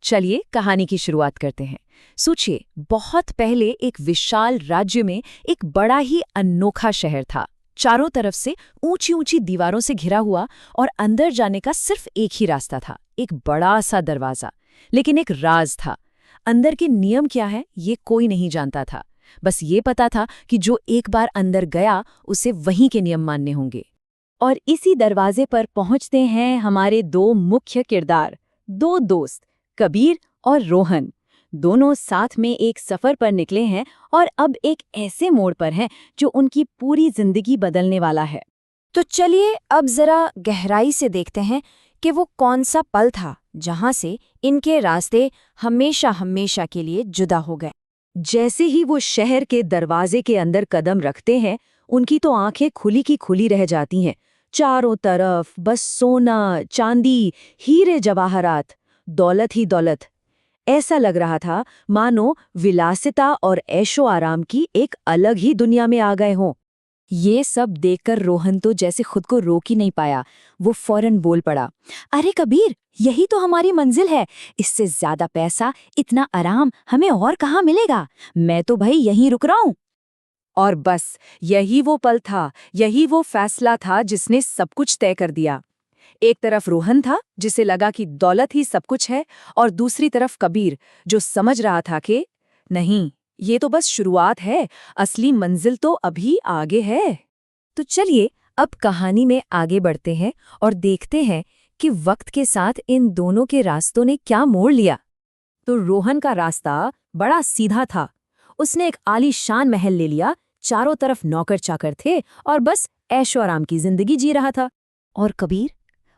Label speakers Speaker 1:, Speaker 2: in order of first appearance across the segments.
Speaker 1: चलिए कहानी की शुरुआत करते हैं। सोचिए, बहुत पहले एक विशाल राज्य में एक बड़ा ही अनोखा शहर था। चारों तरफ से ऊंची ऊंची दीवारों से घिरा हुआ और अंदर जाने का सिर्फ एक ही रास्ता था, एक बड़ा सा दरवाजा। लेकिन एक राज था। अंदर के नियम क्या है ये कोई नहीं जानता था। बस ये पता था कि जो एक बार अंदर गया उसे वहीं के नियम मानने होंगे। और इसी दरवाजे पर पहुंचते हैं हमारे दो मुख्य किरदार, दो दोस्त, कबीर और रोहन। दोनों साथ में एक सफर पर निकले हैं और अब एक ऐसे मोड़ पर हैं जो उनकी पूरी जिंदगी बदलने वाला है। तो चलिए अब जरा गहराई से देखते हैं कि वो कौन सा पल था जहां से इनके रास्ते हमेशा हमेशा के लिए जुदा हो गए। जैसे ही वो शहर के दरवाजे के अंदर कदम रखते हैं, उनकी तो आंखें खुली की खुली रह जाती हैं। चारों तरफ बस सोना, चांदी, हीरे जवाहरात, दौलत ही दौलत। ऐसा लग रहा था मानो विलासिता और ऐशो आराम की एक अलग ही दुनिया में आ गए हों। ये सब देखकर रोहन तो जैसे खुद को रोक ही नहीं पाया। वो फौरन बोल पड़ा, अरे कबीर, यही तो हमारी मंजिल है। इससे ज्यादा पैसा, इतना आराम हमें और कहाँ मिलेगा। मैं तो भाई यहीं रुक रहा हूं। और बस यही वो पल था, यही वो फैसला था जिसने सब कुछ तय कर दिया। एक तरफ रोहन था जिसे लगा कि दौलत ही सब कुछ है, और दूसरी तरफ कबीर जो समझ रहा था कि नहीं, ये तो बस शुरुआत है, असली मंजिल तो अभी आगे है। तो चलिए अब कहानी में आगे बढ़ते हैं और देखते हैं कि वक्त के साथ इन दोनों के रास्तों ने क्या मोड़ लिया। तो रोहन का रास्ता बड़ा सीधा था। उसने एक आलीशान महल ले लिया, चारों तरफ नौकर चाकर थे और बस ऐशो आराम की जिंदगी जी रहा था। और कबीर,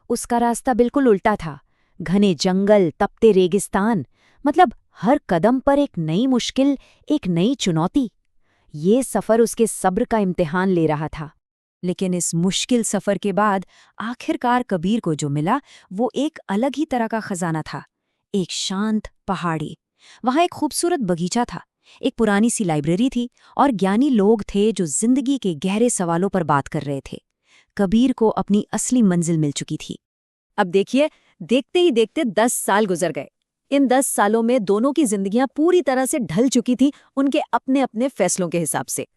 Speaker 1: उसका रास्ता बिल्कुल उल्टा था। घने जंगल, तपते रेगिस्तान, मतलब हर कदम पर एक नई मुश्किल, एक नई चुनौती। ये सफर उसके सब्र का इम्तिहान ले रहा था। लेकिन इस मुश्किल सफर के बाद आखिरकार कबीर को जो मिला वो एक अलग ही तरह का खजाना था। एक शांत पहाड़ी, वहां एक खूबसूरत बगीचा था, एक पुरानी सी लाइब्रेरी थी और ज्ञानी लोग थे जो जिंदगी के गहरे सवालों पर बात कर रहे थे। कबीर को अपनी असली मंजिल मिल चुकी थी। अब देखिए, देखते ही देखते 10 साल गुजर गए। इन 10 सालों में दोनों की जिंदगियां पूरी तरह से ढल चुकी थी, उनके अपने अपने फैसलों के हिसाब से।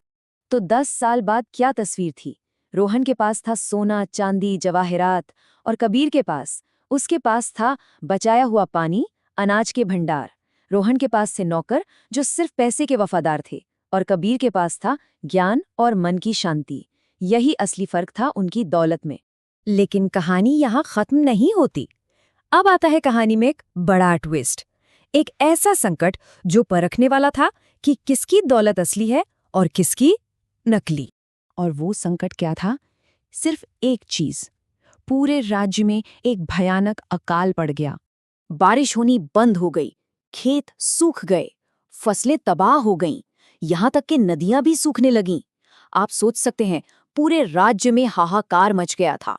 Speaker 1: तो 10 साल बाद क्या तस्वीर थी? रोहन के पास था सोना, चांदी, जवाहरात, और कबीर के पास, उसके पास था बचाया हुआ पानी, अनाज के भंडार। रोहन के पास थे नौकर जो सिर्फ पैसे के वफादार थे, और कबीर के पास था ज्ञान और मन की शांति। यही असली फर्क था उनकी दौलत में। लेकिन कहानी यहाँ खत्म नहीं होती। अब आता है कहानी में एक बड़ा ट्विस्ट, एक ऐसा संकट जो परखने वाला था कि किसकी दौलत असली है और किसकी नकली। और वो संकट क्या था? सिर्फ एक चीज, पूरे राज्य में एक भयानक अकाल पड़ गया। बारिश होनी बंद हो गई, खेत सूख गए, फसलें तबाह हो गईं, यहां तक कि नदियां भी सूखने लगीं। आप सोच सकते हैं, पूरे राज्य में हाहाकार मच गया था।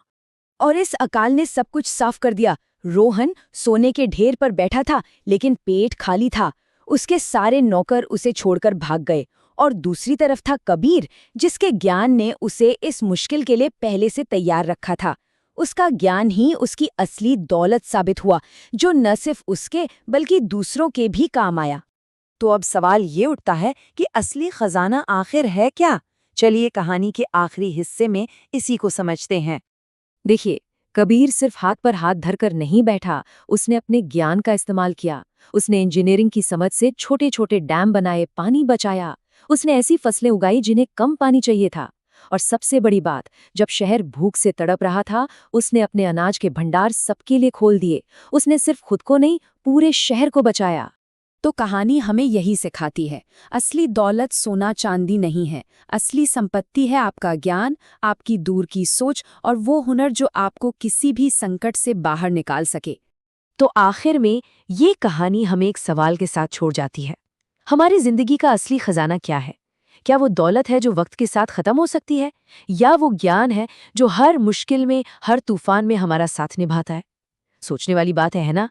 Speaker 1: और इस अकाल ने सब कुछ साफ कर दिया। रोहन सोने के ढेर पर बैठा था, लेकिन पेट खाली था। उसके सारे नौकर उसे छोड़कर भाग गए। और दूसरी तरफ था कबीर, जिसके ज्ञान ने उसे इस मुश्किल के लिए पहले से तैयार रखा था। उसका ज्ञान ही उसकी असली दौलत साबित हुआ, जो न सिर्फ उसके बल्कि दूसरों के भी काम आया। तो अब सवाल ये उठता है कि असली खजाना आखिर है क्या? चलिए कहानी के आखिरी हिस्से में इसी को समझते हैं। देखिए, कबीर सिर्फ हाथ पर हाथ धरकर नहीं बैठा, उसने अपने ज्ञान का इस्तेमाल किया। उसने इंजीनियरिंग की समझ से छोटे छोटे डैम बनाए, पानी बचाया। उसने ऐसी फसलें उगाई जिन्हें कम पानी चाहिए था। और सबसे बड़ी बात, जब शहर भूख से तड़प रहा था, उसने अपने अनाज के भंडार सबके लिए खोल दिए। उसने सिर्फ खुद को नहीं, पूरे शहर को बचाया। तो कहानी हमें यही सिखाती है, असली दौलत सोना चांदी नहीं है। असली संपत्ति है आपका ज्ञान, आपकी दूर की सोच और वो हुनर जो आपको किसी भी संकट से बाहर निकाल सके। तो आखिर में ये कहानी हमें एक सवाल के साथ छोड़ जाती है। हमारी जिंदगी का असली खजाना क्या है? क्या वो दौलत है जो वक्त के साथ खत्म हो सकती है, या वो ज्ञान है जो हर मुश्किल में, हर तूफान में हमारा साथ निभाता है? सोचने वाली बात है ना?